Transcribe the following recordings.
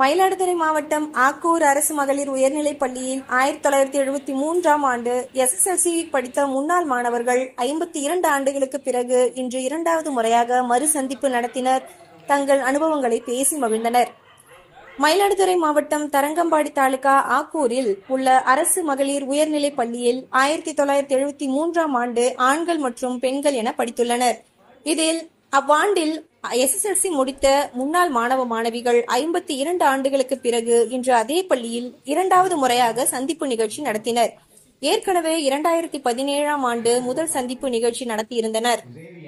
மயிலாடுதுறை மாவட்டம் ஆக்கூர் அரசு மகளிர் உயர்நிலைப் பள்ளியில் 1973ஆம் ஆண்டு SSLC படித்த முன்னாள் மாணவர்கள் 52 ஆண்டுகளுக்கு பிறகு இன்று இரண்டாவது முறையாக மறு சந்திப்பு நடத்தினர். தங்கள் அனுபவங்களை பேசி மகிழ்ந்தனர். மயிலாடுதுறை மாவட்டம் தரங்கம்பாடி தாலுகா ஆக்கூரில் உள்ள அரசு மகளிர் உயர்நிலைப் பள்ளியில் 1973ஆம் ஆண்டு ஆண்கள் மற்றும் பெண்கள் என படித்துள்ளனர். இதில் அவ்வாண்டில் SSLC முடித்த முன்னாள் மாணவ மாணவிகள் 52 ஆண்டுகளுக்கு பிறகு இன்று அதே பள்ளியில் இரண்டாவது முறையாக சந்திப்பு நிகழ்ச்சி நடத்தினர். ஏற்கனவே 2017ஆம் ஆண்டு முதல் சந்திப்பு நிகழ்ச்சி நடத்தியிருந்தனர்.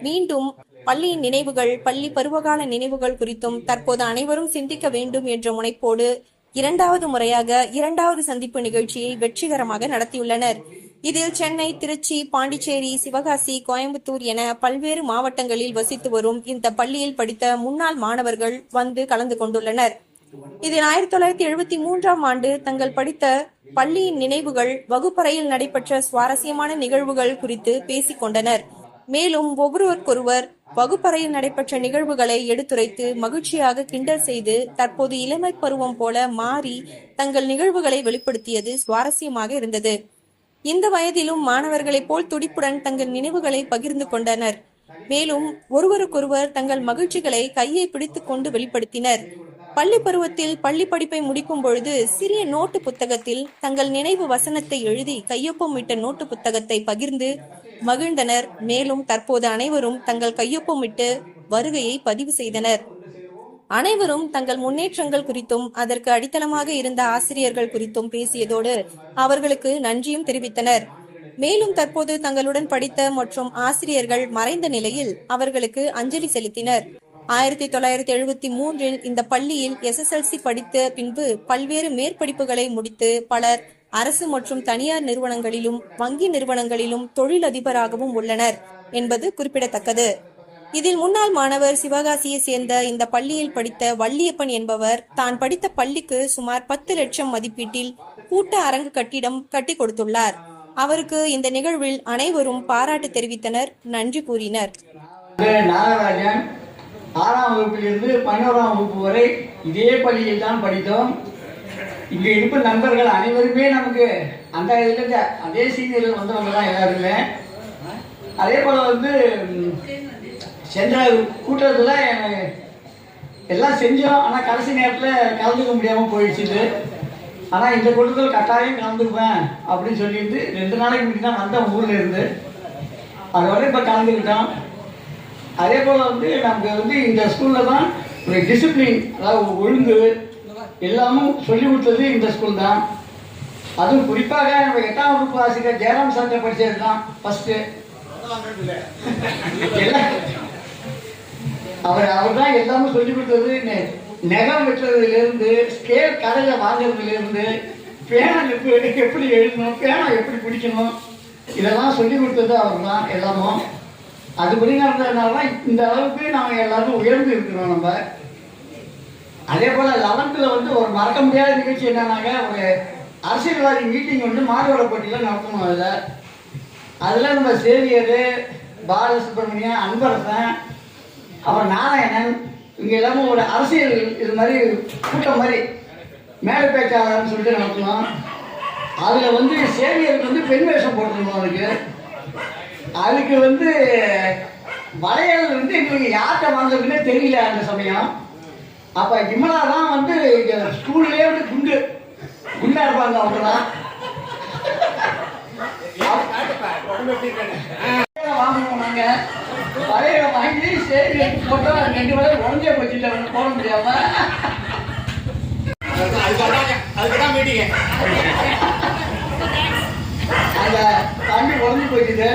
மீண்டும் பள்ளியின் நினைவுகள், பள்ளி பருவகால நினைவுகள் குறித்தும் தற்போது அனைவரும் சிந்திக்க வேண்டும் என்ற முனைப்போடு இரண்டாவது முறையாக இரண்டாவது சந்திப்பு நிகழ்ச்சியை வெற்றிகரமாக நடத்தியுள்ளனர். இதில் சென்னை, திருச்சி, பாண்டிச்சேரி, சிவகாசி, கோயம்புத்தூர் என பல்வேறு மாவட்டங்களில் வசித்து வரும் இந்த பள்ளியில் படித்த முன்னாள் மாணவர்கள் வந்து கலந்து கொண்டுள்ளனர். இதில் 1973ஆம் ஆண்டு தங்கள் படித்த பள்ளியின் நினைவுகள், வகுப்பறையில் நடைபெற்ற சுவாரஸ்யமான நிகழ்வுகள் குறித்து பேசிக் கொண்டனர். மேலும் ஒருவருக்கொருவர் வகுப்பறையில் நடைபெற்ற நிகழ்வுகளை எடுத்துரைத்து மகிழ்ச்சியாக கிண்டல் செய்து தற்போது இளமை பருவம் போல மாறி தங்கள் நிகழ்வுகளை வெளிப்படுத்தியது சுவாரஸ்யமாக இருந்தது. இந்த வயதிலும் மாணவர்களைப் போல் துடிப்புடன் தங்கள் நினைவுகளை பகிர்ந்து கொண்டனர். மேலும் ஒருவருக்கொருவர் தங்கள் மகிழ்ச்சிகளை கையை பிடித்துக் கொண்டு வெளிப்படுத்தினர். பள்ளி பருவத்தில் பள்ளி படிப்பை முடிக்கும் பொழுது சிறிய நோட்டு புத்தகத்தில் தங்கள் நினைவு வசனத்தை எழுதி கையொப்பமிட்ட நோட்டு புத்தகத்தை பகிர்ந்து மகிழ்ந்தனர். மேலும் தற்போது அனைவரும் தங்கள் கையொப்பமிட்டு வருகையை பதிவு செய்தனர். அனைவரும் தங்கள் முன்னேற்றங்கள் குறித்தும் அதற்கு அடித்தளமாக இருந்த ஆசிரியர்கள் குறித்தும் பேசியதோடு அவர்களுக்கு நன்றியும் தெரிவித்தனர். மேலும் தற்போது தங்களுடன் படித்த மற்றும் ஆசிரியர்கள் மறைந்த நிலையில் அவர்களுக்கு அஞ்சலி செலுத்தினர். 1973இல் இந்த பள்ளியில் SSLC படித்த பின்பு பல்வேறு மேற்படிப்புகளை முடித்து பலர் அரசு மற்றும் தனியார் நிறுவனங்களிலும் வங்கி நிறுவனங்களிலும் தொழிலதிபராகவும் உள்ளனர் என்பது குறிப்பிடத்தக்கது. இதில் முன்னாள் மாணவர் சிவகாசியை சேர்ந்த இந்த பள்ளியில் படித்த வள்ளியப்பன் என்பவர் தான் படித்த பள்ளிக்கு சுமார் 10 லட்சம் மதிப்பீட்டில் கூட்ட அரங்கு கட்டிடம் கட்டி கொடுத்துள்ளார். அவருக்கு இந்த நிகழ்வில் அனைவரும் பாராட்டு தெரிவித்தனர், நன்றி கூறினர். நாகராஜன் 6ஆம் வகுப்பிலிருந்து 11ஆம் வகுப்பு வரை இதே பள்ளியில் தான் படித்தோம். இங்கே இருப்ப நண்பர்கள் அனைவருமே நமக்கு அந்த இதில் அதே சீனியரில் வந்தவங்க தான் எல்லாருமே. அதே போல் சென்ற கூட்டத்தில் எல்லாம் செஞ்சோம். ஆனால் கடைசி நேரத்தில் கலந்துக்க முடியாமல் போயிடுச்சு. ஆனால் இந்த கூட்டத்தில் கட்டாயம் கலந்துக்குவேன் அப்படின்னு சொல்லிட்டு 2 நாளைக்கு முன்னாடி தான் வந்தேன் ஊரில் இருந்து. அதோட இப்போ கலந்துக்கிட்டோம். அதே போல் நமக்கு இந்த ஸ்கூலில் தான் ஒரு டிசிப்ளின், அதாவது ஒழுங்கு எல்லாமும் சொல்லி கொடுத்தது இந்த ஸ்கூல் தான். அதுவும் குறிப்பாக நம்ம 8ஆம் வகுப்பு ஆசிரியர் ஜெயராம் சார்ட்ட படித்தது தான் ஃபஸ்ட்டு. அவர் தான் எல்லாமே சொல்லி கொடுத்தது. நெகம் வெட்டுறதுலேருந்து, ஸ்கேல் கடையில் வாங்குறதுலேருந்து, பேனா எப்படி எழுதணும், பேனா எப்படி பிடிக்கணும், இதெல்லாம் சொல்லி கொடுத்தது அவர் தான் எல்லாமும். அதுபடி நடந்ததுனால தான் இந்த அளவுக்கு நாங்கள் எல்லாரும் உயர்ந்து இருக்கிறோம். நம்ம அதே போல் 11th ஒரு மறக்க முடியாத நிகழ்ச்சி என்னன்னாக்க, ஒரு அரசியல்வாதி மீட்டிங் மாறுவேட போட்டியில் நடத்தணும். அதில் நம்ம சேவியர், பாலசுப்ரமணியன், அன்பரசன், அப்புறம் நாராயணன், இங்கே எல்லாமே ஒரு அரசியல் இது மாதிரி கூட்டம் மாதிரி மேடை பேச்சாளர்னு சொல்லிட்டு நடத்தணும். அதில் சேவியருக்கு பெண் வேஷம் போட்டுருந்தோம். அதுக்கு வளையல் எங்களுக்கு யார்கிட்ட வாங்குறதுன்னே தெரியல அந்த சமயம். அப்போ விமலா தான் ஸ்கூல்லே குண்டா இருப்பாங்க. அவங்க தான் வாங்கணும். நாங்கள் வளையல வாங்கி சரி போட்டோம். 2 வரை உடஞ்சே போச்சுட்டு போட முடியாம அந்த தண்ணி உடஞ்சி போச்சுது.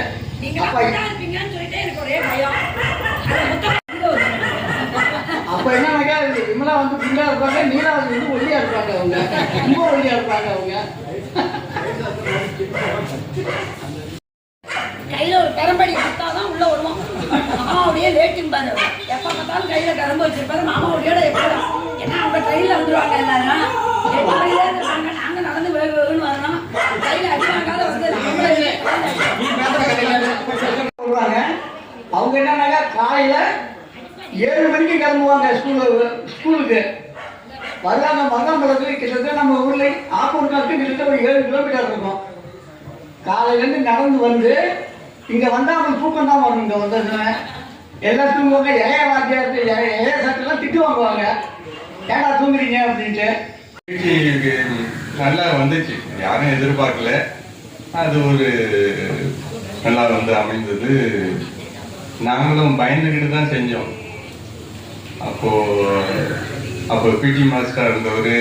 அப்ப என்னன்னாக்கா விமலா குண்டா இருப்பாங்க, நீலாவதி ஒல்லியா இருப்பாங்க. அவங்க ரொம்ப ஒல்லியா இருப்பாங்க. அவங்க கையில ஒரு கரம்படி கொடுத்தாதான் உள்ள வருவோம். மாமாவுடைய லேட்டிம்பாரு, எப்ப பார்த்தாலும் கையில கரம்பு வச்சிருப்பாரு. மாமாவுடையோட எப்போதான் ஏன்னா அவங்க ட்ரெயின்ல வந்துருவாங்க. எல்லாரும் நாங்க நடந்து வேகுன்னு வரணும். கையில அடிவாங்காத அவங்க என்னன்னாக்கா காலையில 7 மணிக்கு கிளம்புவாங்க ஸ்கூலுக்கு. வருவாங்க மருதாம்பலத்துக்கு கிட்டத்தட்ட நம்ம ஊர்ல ஆப்பூர்காருக்கு கிட்டத்தட்ட ஒரு 7 கிலோமீட்டர் இருக்கும். காலையிலேருந்து நடந்து வந்து இங்கே வந்தால் அவங்க தூக்கம் தான் வரும். இங்கே வந்ததுன்னு எல்லாம் தூங்குவாங்க. இளைய வாத்தியார் இளைய சட்டெல்லாம் திட்டு வாங்குவாங்க, ஏடா தூங்குறீங்க அப்படின்ட்டு. நல்லா வந்துச்சு, யாரும் எதிர்பார்க்கல. அது ஒரு நல்லா வந்து அமைந்தது. நாங்களும் பயந்துக்கிட்டு தான் செஞ்சோம். அப்போ பிடி மாஸ்டர் இருந்தவர்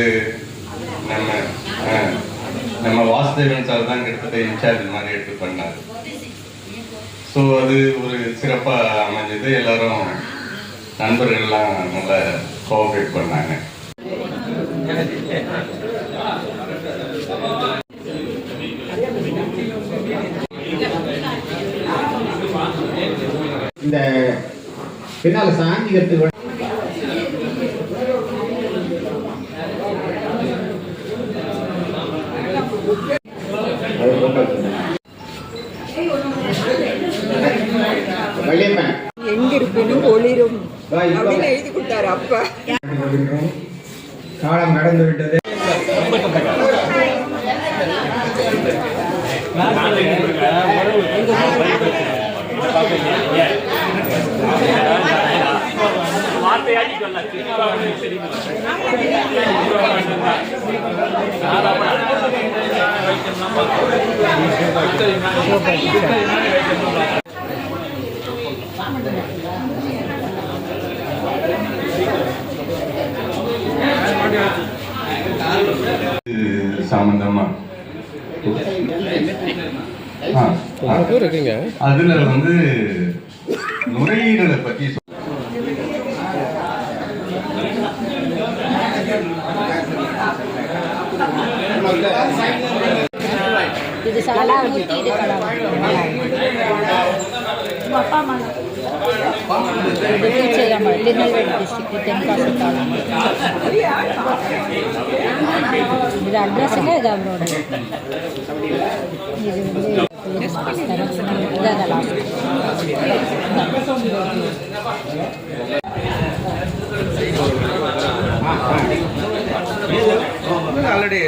நம்ம வாசுதேவன் சார் தான் கிட்டத்தட்ட இன்சார்ஜ் மாதிரி எடுத்து பண்ணார். ஸோ அது ஒரு சிறப்பாக அமைஞ்சது. எல்லாரும் நண்பர்கள்லாம் நல்லா கோஆப்ரேட் பண்ணாங்க. இந்த பின்னால சாஞ்சிக்கிறதுக்கு எங்கிருப்பினும் ஒளிரும் அப்படின்னு எழுதி கொடுத்தாரு அப்ப. காலம் கடந்து விட்டது. சம்பந்தமா அதுல வந்து நுரையீரலை பத்தி இது சலாவதி, இது திருநெல்வேலி டிஸ்ட்ரிக்ட் தென்காசி தாலுகா. இது அட்ரஸுங்க, இது அவரோட. இது வந்து இதான் லாஸ்ட். ஆல்ரெடி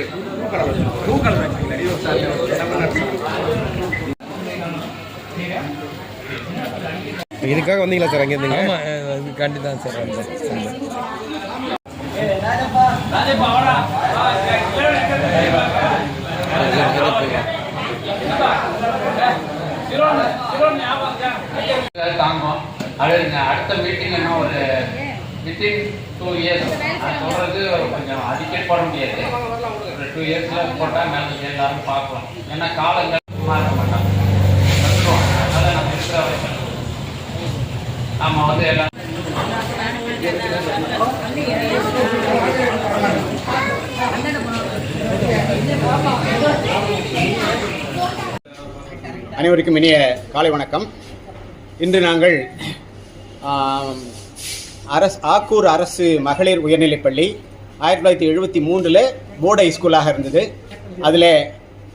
இதுக்காக வந்தீங்களா சார்? அங்கே இருந்தீங்க? ஆமாம், கண்டி தான் சார் வந்தேன். தாங்கும். அடுத்த மீட்டிங் என்ன ஒரு வித்தின் 2 இயர்ஸ் நான் சொல்றது கொஞ்சம் அடிக்கடி போட முடியாது. ஒரு 2 இயர்ஸில் போட்டால் மேலே எல்லாரும் பார்க்கலாம். ஏன்னா காலங்கள் மாற மாட்டாங்க, அதனால் நம்ம இருக்கிற வரைக்கும் நம்ம வந்து எல்லாம். அனைவருக்கும் இனிய காலை வணக்கம். இன்று நாங்கள் ஆக்கூர் அரசு மகளிர் உயர்நிலைப்பள்ளி 1973 போர்டு ஹைஸ்கூலாக இருந்தது. அதில்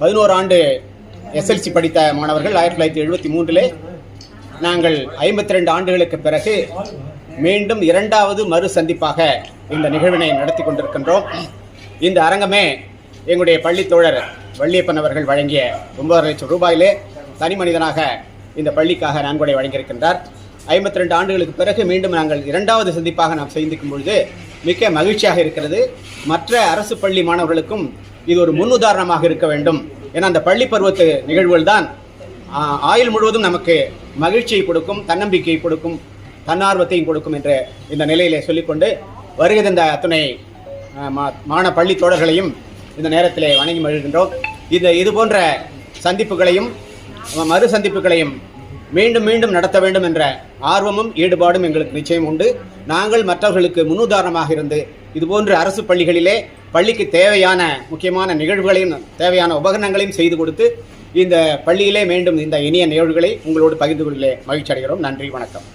11 ஆண்டு எஸ்எல்சி படித்த மாணவர்கள் 1973 நாங்கள் 52 ஆண்டுகளுக்கு பிறகு மீண்டும் 2வது மறு சந்திப்பாக இந்த நிகழ்வினை நடத்தி கொண்டிருக்கின்றோம். இந்த அரங்கமே எங்களுடைய பள்ளி தோழர் வள்ளியப்பன் அவர்கள் வழங்கிய 9 லட்சம் ரூபாயிலே தனி மனிதனாக இந்த பள்ளிக்காக நன்கொடை வழங்கியிருக்கின்றார். 52 ஆண்டுகளுக்கு பிறகு மீண்டும் நாங்கள் 2வது சந்திப்பாக நாம் சந்திக்கும் பொழுது மிக்க மகிழ்ச்சியாக இருக்கிறது. மற்ற அரசு பள்ளி மாணவர்களுக்கும் இது ஒரு முன்னுதாரணமாக இருக்க வேண்டும். ஏன்னா அந்த பள்ளி பருவத்து நிகழ்வுகள் தான் ஆயுள் முழுவதும் நமக்கு மகிழ்ச்சியை கொடுக்கும், தன்னம்பிக்கையை கொடுக்கும், தன்னார்வத்தையும் கொடுக்கும் என்ற இந்த நிலையிலே சொல்லிக்கொண்டு வருகை தந்த அத்துணை பள்ளி தோழர்களையும் இந்த நேரத்திலே வணங்கி மகிழ்கின்றோம். இது போன்ற சந்திப்புகளையும் மறு சந்திப்புகளையும் மீண்டும் மீண்டும் நடத்த வேண்டும் என்ற ஆர்வமும் ஈடுபாடும் எங்களுக்கு நிச்சயம் உண்டு. நாங்கள் மற்றவர்களுக்கு முன்னுதாரணமாக இருந்து இதுபோன்ற அரசு பள்ளிகளிலே பள்ளிக்கு தேவையான முக்கியமான நிகழ்வுகளையும் தேவையான உபகரணங்களையும் செய்து கொடுத்து இந்த பள்ளியிலே மீண்டும் இந்த இனிய நிகழ்வுகளை உங்களோடு பகிர்ந்து கொள்ள மகிழ்ச்சி அடைகிறோம். நன்றி, வணக்கம்.